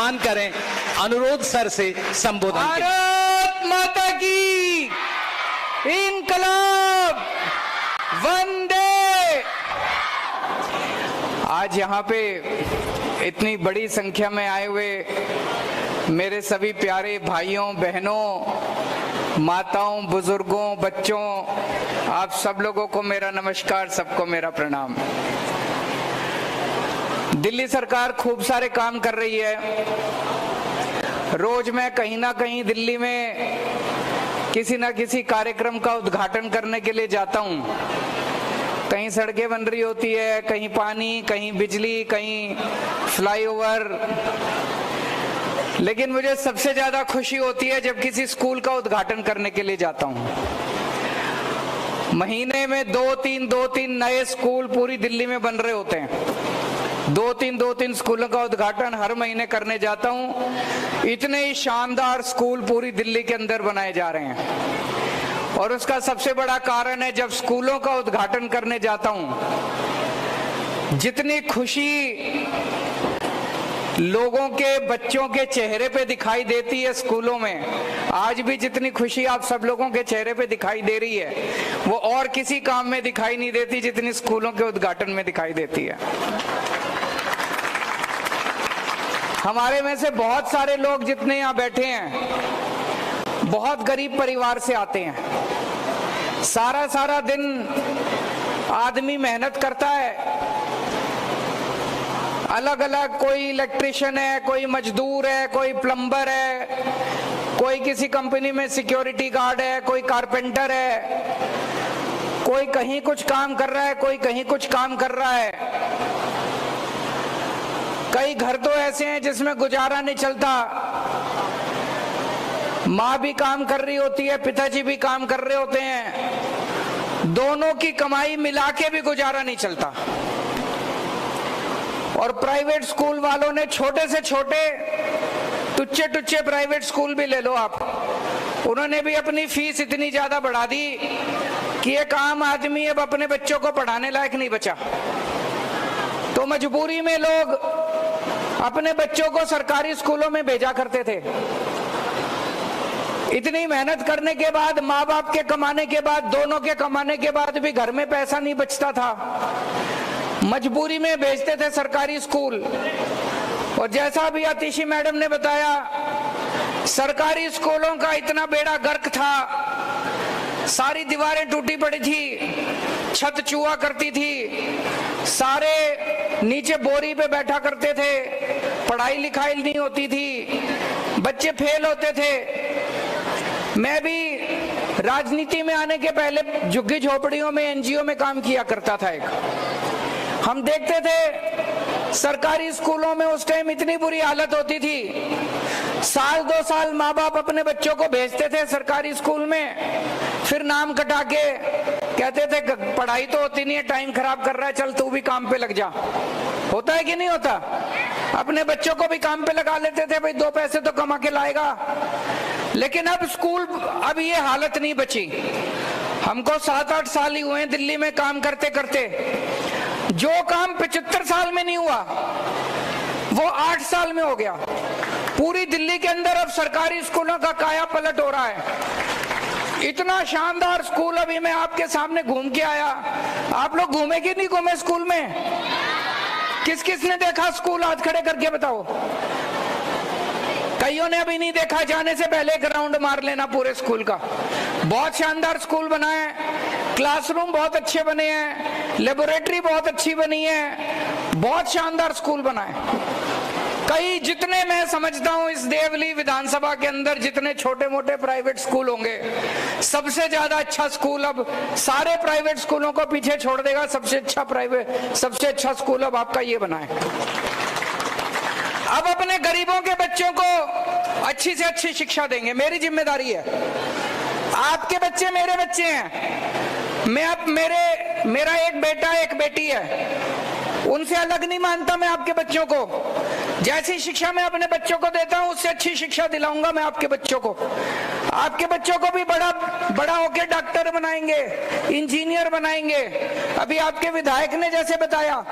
मान करें, अनुरोध सर से संबोधन। भारत माता की, इनकलाब, वंदे। आज यहाँ पे इतनी बड़ी संख्या में आए हुए मेरे सभी प्यारे भाइयों बहनों, माताओं, बुजुर्गों, बच्चों, आप सब लोगों को मेरा नमस्कार, सबको मेरा प्रणाम। दिल्ली सरकार खूब सारे काम कर रही है। रोज मैं कहीं ना कहीं दिल्ली में किसी ना किसी कार्यक्रम का उद्घाटन करने के लिए जाता हूं। कहीं सड़कें बन रही होती है, कहीं पानी, कहीं बिजली, कहीं फ्लाईओवर। लेकिन मुझे सबसे ज्यादा खुशी होती है जब किसी स्कूल का उद्घाटन करने के लिए जाता हूं। महीने में दो तीन नए स्कूल पूरी दिल्ली में बन रहे होते हैं। दो तीन स्कूलों का उद्घाटन हर महीने करने जाता हूं। इतने ही शानदार स्कूल पूरी दिल्ली के अंदर बनाए जा रहे हैं। और उसका सबसे बड़ा कारण है, जब स्कूलों का उद्घाटन करने जाता हूं, जितनी खुशी लोगों के, बच्चों के चेहरे पे दिखाई देती है स्कूलों में, आज भी जितनी खुशी आप सब लोगों के चेहरे पे दिखाई दे रही है, वो और किसी काम में दिखाई नहीं देती जितनी स्कूलों के उद्घाटन में दिखाई देती है। हमारे में से बहुत सारे लोग जितने यहाँ बैठे हैं, बहुत गरीब परिवार से आते हैं। सारा दिन आदमी मेहनत करता है, अलग अलग, कोई इलेक्ट्रिशियन है, कोई मजदूर है, कोई प्लम्बर है, कोई किसी कंपनी में सिक्योरिटी गार्ड है, कोई कारपेंटर है, कोई कहीं कुछ काम कर रहा है, कोई कहीं कुछ काम कर रहा है। कई घर तो ऐसे हैं जिसमें गुजारा नहीं चलता। माँ भी काम कर रही होती है, पिताजी भी काम कर रहे होते हैं, दोनों की कमाई मिला के भी गुजारा नहीं चलता। और प्राइवेट स्कूल वालों ने छोटे से छोटे टुच्चे प्राइवेट स्कूल भी ले लो आप, उन्होंने भी अपनी फीस इतनी ज्यादा बढ़ा दी कि एक आम आदमी अब अपने बच्चों को पढ़ाने लायक नहीं बचा। तो मजबूरी में लोग अपने बच्चों को सरकारी स्कूलों में भेजा करते थे। इतनी मेहनत करने के बाद, माँ बाप के कमाने के बाद, दोनों के कमाने के बाद भी घर में पैसा नहीं बचता था। मजबूरी में भेजते थे सरकारी स्कूल। और जैसा भी आतिशी मैडम ने बताया, सरकारी स्कूलों का इतना बेड़ा गर्क था, सारी दीवारें टूटी पड़ी थी, छत चूहा करती थी, सारे नीचे बोरी पे बैठा करते थे, पढ़ाई लिखाई नहीं होती थी, बच्चे फेल होते थे। मैं भी राजनीति में आने के पहले झुग्गी झोपड़ियों में, एनजीओ में काम किया करता था। एक हम देखते थे सरकारी स्कूलों में उस टाइम इतनी बुरी हालत होती थी, साल 2 साल माँ बाप अपने बच्चों को भेजते थे सरकारी स्कूल में, फिर नाम कटा के कहते थे पढ़ाई तो होती नहीं है, टाइम खराब कर रहा है, चल तू भी काम पे लग जा। होता है कि नहीं होता? अपने बच्चों को भी काम पे लगा लेते थे, भाई 2 पैसे तो कमा के लाएगा। लेकिन अब ये हालत नहीं बची। हमको 7-8 साल ही हुए दिल्ली में काम करते करते। जो काम 75 साल में नहीं हुआ वो 8 साल में हो गया। पूरी दिल्ली के अंदर अब सरकारी स्कूलों का काया पलट हो रहा है। इतना शानदार स्कूल अभी मैं आपके सामने घूम के आया। आप लोग घूमे कि नहीं घूमे स्कूल में? किस किस ने देखा स्कूल? हाथ खड़े करके बताओ। कईयों ने अभी नहीं देखा, जाने से पहले एक राउंड मार लेना पूरे स्कूल का। बहुत शानदार स्कूल बना है, क्लासरूम बहुत अच्छे बने हैं, लेबोरेटरी बहुत अच्छी बनी है, बहुत शानदार स्कूल बना है। कई, जितने मैं समझता हूं इस देवली विधानसभा के अंदर जितने छोटे मोटे प्राइवेट स्कूल होंगे, सबसे ज्यादा अच्छा स्कूल अब सारे प्राइवेट स्कूलों को पीछे छोड़ देगा। सबसे अच्छा स्कूल अब आपका ये बना है। अब अपने गरीबों के बच्चों को अच्छी से अच्छी शिक्षा देंगे, मेरी जिम्मेदारी है। आपके बच्चे मेरे बच्चे हैं। मेरा एक बेटा एक बेटी है, उनसे अलग नहीं मानता मैं आपके बच्चों को। जैसी शिक्षा मैं अपने बच्चों को देता हूं, उससे अच्छी शिक्षा दिलाऊंगा मैं आपके बच्चों को। आपके बच्चों को भी बड़ा बड़ा होके डॉक्टर बनाएंगे, इंजीनियर बनाएंगे। अभी आपके विधायक ने जैसे बताया,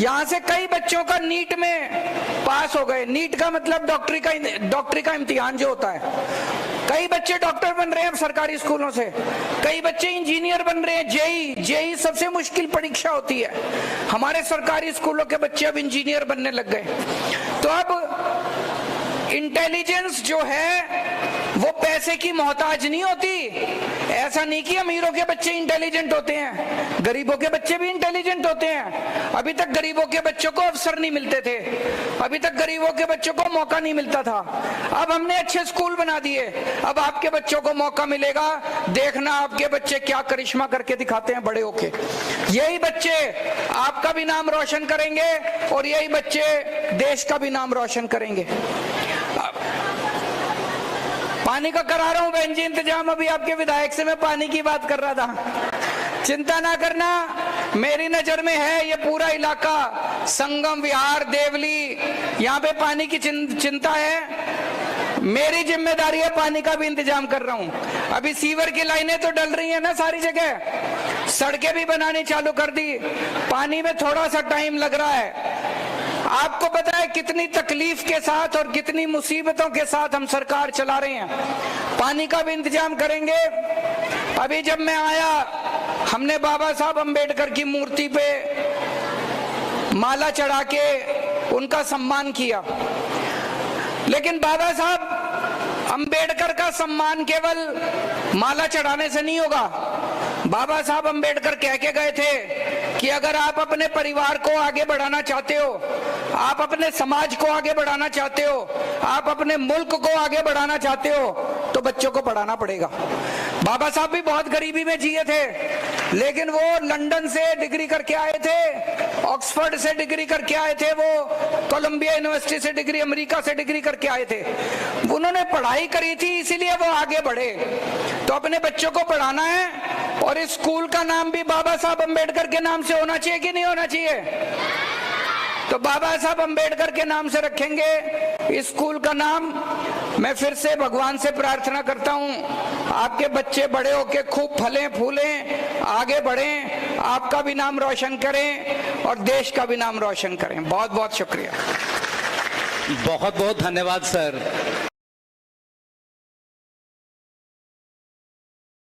यहाँ से कई बच्चों का नीट में पास हो गए। नीट का मतलब डॉक्टरी का इम्तिहान जो होता है। कई बच्चे डॉक्टर बन रहे हैं अब सरकारी स्कूलों से, कई बच्चे इंजीनियर बन रहे हैं। जेई सबसे मुश्किल परीक्षा होती है। हमारे सरकारी स्कूलों के बच्चे अब इंजीनियर बनने लग गए। तो अब इंटेलिजेंस जो है वो पैसे की मोहताज नहीं होती। ऐसा नहीं कि अमीरों के बच्चे इंटेलिजेंट होते हैं, गरीबों के बच्चे भी इंटेलिजेंट होते हैं। अभी तक गरीबों के बच्चों को अवसर नहीं मिलते थे, अभी तक गरीबों के बच्चों को मौका नहीं मिलता था। अब हमने अच्छे स्कूल बना दिए, अब आपके बच्चों को मौका मिलेगा। देखना आपके बच्चे क्या करिश्मा करके दिखाते हैं बड़े होके। यही बच्चे आपका भी नाम रोशन करेंगे और यही बच्चे देश का भी नाम रोशन करेंगे। पानी का करा रहा हूं बहन जी इंतजाम। अभी आपके विधायक से मैं पानी की बात कर रहा था। चिंता ना करना, मेरी नजर में है ये पूरा इलाका, संगम, विहार, देवली, यहाँ पे पानी की चिंता है। मेरी जिम्मेदारी है, पानी का भी इंतजाम कर रहा हूं। अभी सीवर की लाइनें तो डल रही है ना सारी जगह, सड़कें भी बनानी चालू कर दी। पानी में थोड़ा सा टाइम लग रहा है। आपको पता है कितनी तकलीफ के साथ और कितनी मुसीबतों के साथ हम सरकार चला रहे हैं। पानी का भी इंतजाम करेंगे। अभी जब मैं आया, हमने बाबा साहब अंबेडकर की मूर्ति पे माला चढ़ा के उनका सम्मान किया। लेकिन बाबा साहब अंबेडकर का सम्मान केवल माला चढ़ाने से नहीं होगा। बाबा साहब अंबेडकर कह के गए थे कि अगर आप अपने परिवार को आगे बढ़ाना चाहते हो, आप अपने समाज को आगे बढ़ाना चाहते हो, आप अपने मुल्क को आगे बढ़ाना चाहते हो, तो बच्चों को पढ़ाना पड़ेगा। बाबा साहब भी बहुत गरीबी में जिए थे, लेकिन वो लंदन से डिग्री करके आए थे, ऑक्सफोर्ड से डिग्री करके आए थे, वो कोलंबिया यूनिवर्सिटी से डिग्री, अमेरिका से डिग्री करके आए थे। उन्होंने पढ़ाई करी थी, इसीलिए वो आगे बढ़े। तो अपने बच्चों को पढ़ाना है, और इस स्कूल का नाम भी बाबा साहब अंबेडकर के नाम से होना चाहिए कि नहीं होना चाहिए? तो बाबा साहब अंबेडकर के नाम से रखेंगे इस स्कूल का नाम। मैं फिर से भगवान से प्रार्थना करता हूं, आपके बच्चे बड़े होके खूब फलें फूलें, आगे बढ़ें, आपका भी नाम रोशन करें और देश का भी नाम रोशन करें। बहुत बहुत शुक्रिया। बहुत बहुत धन्यवाद सर।